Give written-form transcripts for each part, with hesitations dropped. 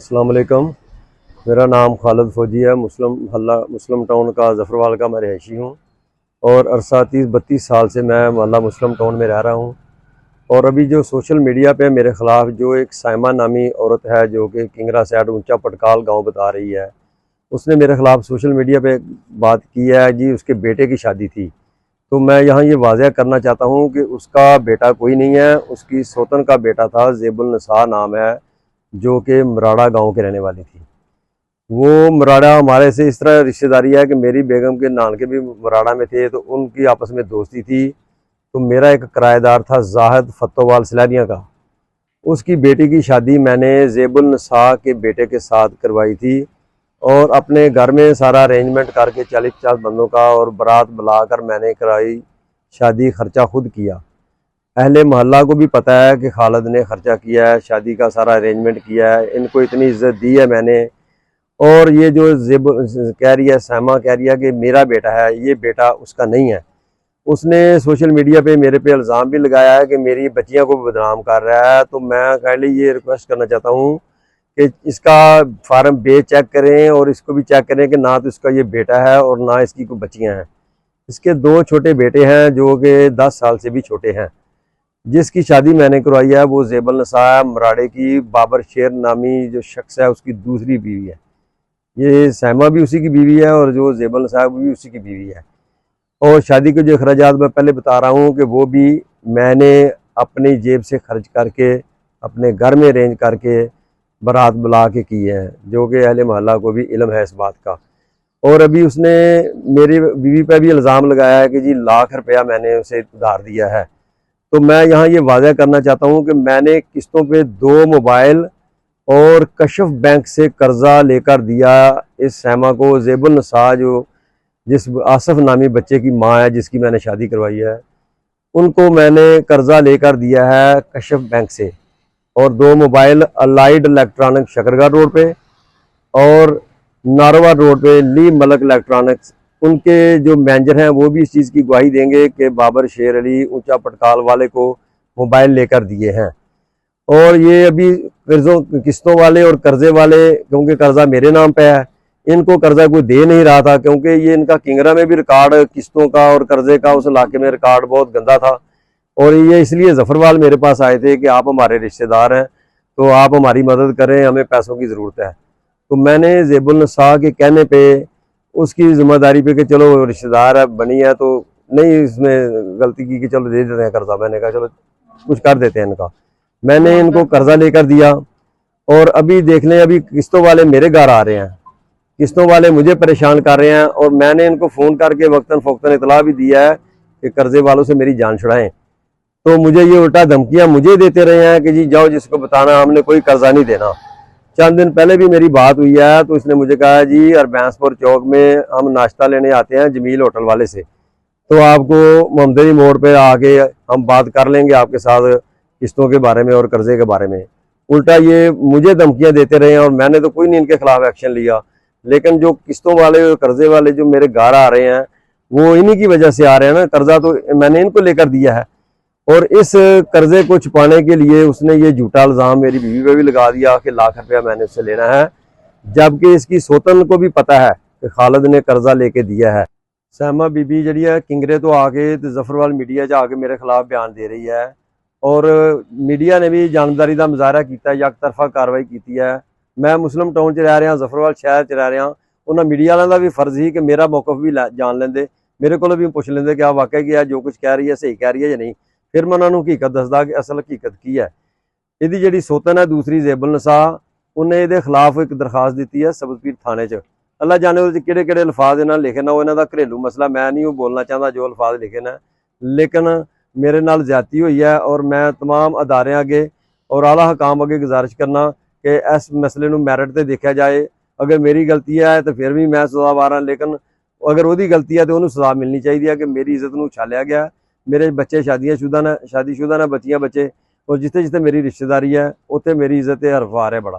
अस्सलाम वालेकुम। मेरा नाम खालिद फ़ौजी है। मुस्लिम मोहल्ला मुस्लिम टाउन का ज़फ़रवाल का मैं रहायशी हूँ और अरसा 30-32 साल से मैं मोहल्ला मुस्लिम टाउन में रह रहा हूँ। और अभी जो सोशल मीडिया पे मेरे ख़िलाफ़ जो एक साइमा नामी औरत है जो कि किंगरा साइड ऊंचा पटकाल गांव बता रही है, उसने मेरे ख़िलाफ़ सोशल मीडिया पे बात की है जी। उसके बेटे की शादी थी, तो मैं यहाँ ये वाज़ह करना चाहता हूँ कि उसका बेटा कोई नहीं है, उसकी सौतन का बेटा था, ज़ेबुल निसा नाम है, जो कि मराड़ा गांव के रहने वाली थी। वो मराड़ा हमारे से इस तरह रिश्तेदारी है कि मेरी बेगम के नानके भी मराड़ा में थे, तो उनकी आपस में दोस्ती थी। तो मेरा एक किराएदार था जाहिद फतोवाल सलारिया का, उसकी बेटी की शादी मैंने ज़ेबुल निसा के बेटे के साथ करवाई थी और अपने घर में सारा अरेंजमेंट करके 40-50 बंदों का और बारात बुलाकर मैंने कराई शादी। खर्चा खुद किया। अहले मोहल्ला को भी पता है कि खालिद ने खर्चा किया है, शादी का सारा अरेंजमेंट किया है, इनको इतनी इज्जत दी है मैंने। और ये जो ज़ेब कह रही है, सामा कह रही है कि मेरा बेटा है, ये बेटा उसका नहीं है। उसने सोशल मीडिया पे मेरे पे इल्ज़ाम भी लगाया है कि मेरी बच्चियों को बदनाम कर रहा है। तो मैं काइंडली ये रिक्वेस्ट करना चाहता हूँ कि इसका फार्म बे चेक करें और इसको भी चेक करें कि ना तो इसका ये बेटा है और ना इसकी कोई बच्चियाँ हैं। इसके 2 छोटे बेटे हैं जो कि 10 साल से भी छोटे हैं। जिसकी शादी मैंने करवाई है वो ज़ेबुल निसा मराड़े की बाबर शेर नामी जो शख्स है उसकी दूसरी बीवी है। ये सैमा भी उसी की बीवी है और जो ज़ेबुल निसा भी उसी की बीवी है। और शादी के जो अखराजात मैं पहले बता रहा हूँ कि वो भी मैंने अपनी जेब से खर्च करके अपने घर में अरेंज करके बारात बुला के की है, जो कि अहले मोहल्ला को भी इल्म है इस बात का। और अभी उसने मेरी बीवी पर भी इल्ज़ाम लगाया है कि जी लाख रुपया मैंने उसे उधार दिया है। तो मैं यहाँ ये वाज़ह करना चाहता हूँ कि मैंने किस्तों पे 2 मोबाइल और कशफ बैंक से कर्जा लेकर दिया इस सैमा को। ज़ेबुल निसा जो जिस आसफ नामी बच्चे की माँ है जिसकी मैंने शादी करवाई है, उनको मैंने कर्जा लेकर दिया है कशफ बैंक से। और 2 mobile allied electronic Shakargarh road पे और नारोवा रोड पे ली मलक इलेक्ट्रॉनिक्स, उनके जो मैनेजर हैं वो भी इस चीज़ की गवाही देंगे कि बाबर शेर अली ऊंचा पटकाल वाले को मोबाइल लेकर दिए हैं। और ये अभी कर्जों किस्तों वाले और कर्जे वाले, क्योंकि कर्जा मेरे नाम पे है, इनको कर्जा कोई दे नहीं रहा था, क्योंकि ये इनका किंगरा में भी रिकॉर्ड किस्तों का और कर्जे का उस इलाके में रिकॉर्ड बहुत गंदा था। और ये इसलिए ज़फ़रवाल मेरे पास आए थे कि आप हमारे रिश्तेदार हैं, तो आप हमारी मदद करें, हमें पैसों की ज़रूरत है। तो मैंने ज़ेबुल निसा के कहने पे उसकी ज़िम्मेदारी पे कि चलो रिश्तेदार है बनी है तो नहीं इसमें गलती की कि चलो दे देते हैं कर्जा, मैंने कहा चलो कुछ कर देते हैं इनका। मैंने इनको कर्जा लेकर दिया और अभी देख लें, अभी किस्तों वाले मेरे घर आ रहे हैं, किस्तों वाले मुझे परेशान कर रहे हैं और मैंने इनको फ़ोन करके वक्तन फ़ौक्तन इतला भी दिया है कि कर्जे वालों से मेरी जान छुड़ाएं। तो मुझे ये उल्टा धमकियां मुझे देते रहे हैं कि जी जाओ जिसको बताना, हमने कोई कर्जा नहीं देना। चंद दिन पहले भी मेरी बात हुई है तो इसने मुझे कहा जी अरबैंसपुर चौक में हम नाश्ता लेने आते हैं जमील होटल वाले से, तो आपको मोहम्मदरी मोड़ पे आके हम बात कर लेंगे आपके साथ किस्तों के बारे में और कर्जे के बारे में। उल्टा ये मुझे धमकियां देते रहे हैं और मैंने तो कोई नहीं इनके खिलाफ एक्शन लिया। लेकिन जो किस्तों वाले और कर्जे वाले जो मेरे घर आ रहे हैं वो इन्हीं की वजह से आ रहे हैं ना, कर्जा तो मैंने इनको लेकर दिया है। और इस कर्जे को छुपाने के लिए उसने ये झूठा इल्ज़ाम मेरी बीवी पे भी लगा दिया कि लाख रुपया मैंने उससे लेना है, जबकि इसकी सौतन को भी पता है कि खालिद ने कर्जा लेके दिया है। सैमा बीबी जी है किंगरे तो आके तो ज़फ़रवाल मीडिया च आके मेरे खिलाफ बयान दे रही है और मीडिया ने भी जानबदारी का मुजाहरा किया, यक तरफा कार्रवाई की है। मैं मुस्लिम टाउन च रह रहा, ज़फ़रवाल शहर च रह रहा, उन्होंने मीडिया वालों का भी फर्ज ही कि मेरा मौकफ भी जान लेंदे, मेरे को भी पूछ लेंदे कि आप वाकई कि जो कुछ कह रही है सही कह रही है या नहीं। फिर मैं उन्होंने हकीकत दसदा कि असल हकीकत की है। ਇਹਦੀ ਜਿਹੜੀ ਸੌਤਨ है दूसरी ज़ेबुल निसा, उन्हें ਇਹਦੇ खिलाफ एक दरखास्त दी है सबजपीर थाने च। अल्लाह जाने वो किहड़े अल्फाज इन्होंने लिखे ना, वो इन्हों का घरेलू मसला, मैं नहीं वो बोलना चाहता जो अल्फाज लिखे ना, लेकिन मेरे नाल ज्यादती हुई है। और मैं तमाम अदारे अगे और आला हकाम अगे गुजारिश करना कि इस मसले में मैरिट से देखा जाए। अगर मेरी गलती है तो फिर भी मैं सज़ावार हाँ, लेकिन अगर वो गलती है तो उन्होंने सज़ा मिलनी चाहिए कि मेरी इज्जत को उछालिया गया। मेरे बच्चे शादीशुदा ने बच्चियां बच्चे, और जिथे जिथे मेरी रिश्तेदारी है उत्थे मेरी इज्जत हरफार है बड़ा।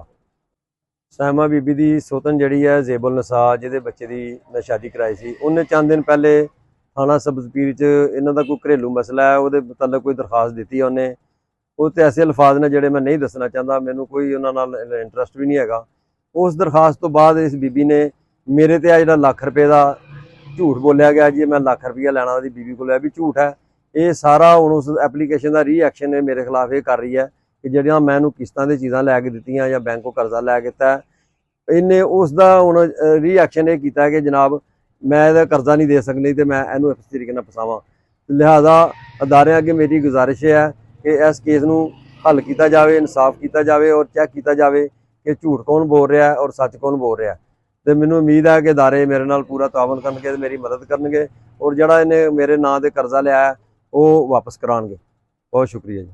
सैमा बीबी की सौतन जी है ज़ेबुल निसा, जिहदे बच्चे की मैं शादी कराई सी, उन्हें चंद दिन पहले थाना सबजपीर च इन्हों का कोई घरेलू मसला है वो मतलब कोई दरखास्त दी है उन्हें। ਉਹ ਤੇ ਐਸੇ ਅਲਫਾਜ਼ ਨੇ ਜਿਹੜੇ ਮੈਂ ਨਹੀਂ ਦੱਸਣਾ ਚਾਹੁੰਦਾ, ਮੈਨੂੰ ਕੋਈ ਉਹਨਾਂ ਨਾਲ ਇੰਟਰਸਟ ਵੀ ਨਹੀਂ ਹੈਗਾ। ਉਸ ਦਰਖਾਸਤ ਤੋਂ ਬਾਅਦ ਇਸ ਬੀਬੀ ਨੇ ਮੇਰੇ ਤੇ ਆ ਜਿਹੜਾ ਲੱਖ ਰੁਪਏ ਦਾ ਝੂਠ ਬੋਲਿਆ ਗਿਆ ਜੀ, ਮੈਂ ਲੱਖ ਰੁਪਇਆ ਲੈਣਾ ਉਹਦੀ ਬੀਬੀ ਕੋਲ, ਇਹ ਵੀ ਝੂਠ ਹੈ। ਇਹ ਸਾਰਾ ਹੁਣ ਉਸ ਐਪਲੀਕੇਸ਼ਨ ਦਾ ਰੀਐਕਸ਼ਨ ਇਹ ਮੇਰੇ ਖਿਲਾਫ ਇਹ ਕਰ ਰਹੀ ਹੈ ਕਿ ਜਿਹੜੀਆਂ ਮੈਂ ਇਹਨੂੰ ਕਿਸ਼ਤਾਂ ਦੀ ਚੀਜ਼ਾਂ ਲੈ ਕੇ ਦਿੱਤੀਆਂ ਜਾਂ ਬੈਂਕੋਂ ਕਰਜ਼ਾ ਲੈ ਕੇ ਦਿੱਤਾ, ਇਹਨੇ ਉਸ ਦਾ ਹੁਣ ਰੀਐਕਸ਼ਨ ਇਹ ਕੀਤਾ ਕਿ ਜਨਾਬ ਮੈਂ ਇਹਦਾ ਕਰਜ਼ਾ ਨਹੀਂ ਦੇ ਸਕਦੀ ਤੇ ਮੈਂ ਇਹਨੂੰ ਇਸ ਤਰੀਕੇ ਨਾਲ ਫਸਾਵਾਂ। ਲਿਹਾਜ਼ਾ ਅਦਾਰਿਆਂ ਅੱਗੇ ਮੇਰੀ ਗੁਜ਼ਾਰਿਸ਼ ਹੈ ਕਿ ਇਸ ਕੇਸ ਨੂੰ ਹੱਲ ਕੀਤਾ ਜਾਵੇ, ਇਨਸਾਫ ਕੀਤਾ ਜਾਵੇ ਔਰ ਚੈੱਕ ਕੀਤਾ ਜਾਵੇ ਕਿ ਝੂਠ ਕੌਣ ਬੋਲ ਰਿਹਾ ਹੈ ਔਰ ਸੱਚ ਕੌਣ ਬੋਲ ਰਿਹਾ ਹੈ। ਤੇ ਮੈਨੂੰ ਉਮੀਦ ਹੈ ਕਿ ਅਦਾਰੇ ਮੇਰੇ ਨਾਲ ਪੂਰਾ ਤਾਵਨ ਕਰਨਗੇ ਤੇ ਮੇਰੀ ਮਦਦ ਕਰਨਗੇ ਔਰ ਜਿਹੜਾ ਇਹਨੇ ਮੇਰੇ ਨਾਂ ਤੇ ਕਰਜ਼ਾ ਲਿਆ ਹੈ ਉਹ ਵਾਪਸ ਕਰਾਉਣਗੇ। ਬਹੁਤ ਸ਼ੁਕਰੀਆ ਜੀ।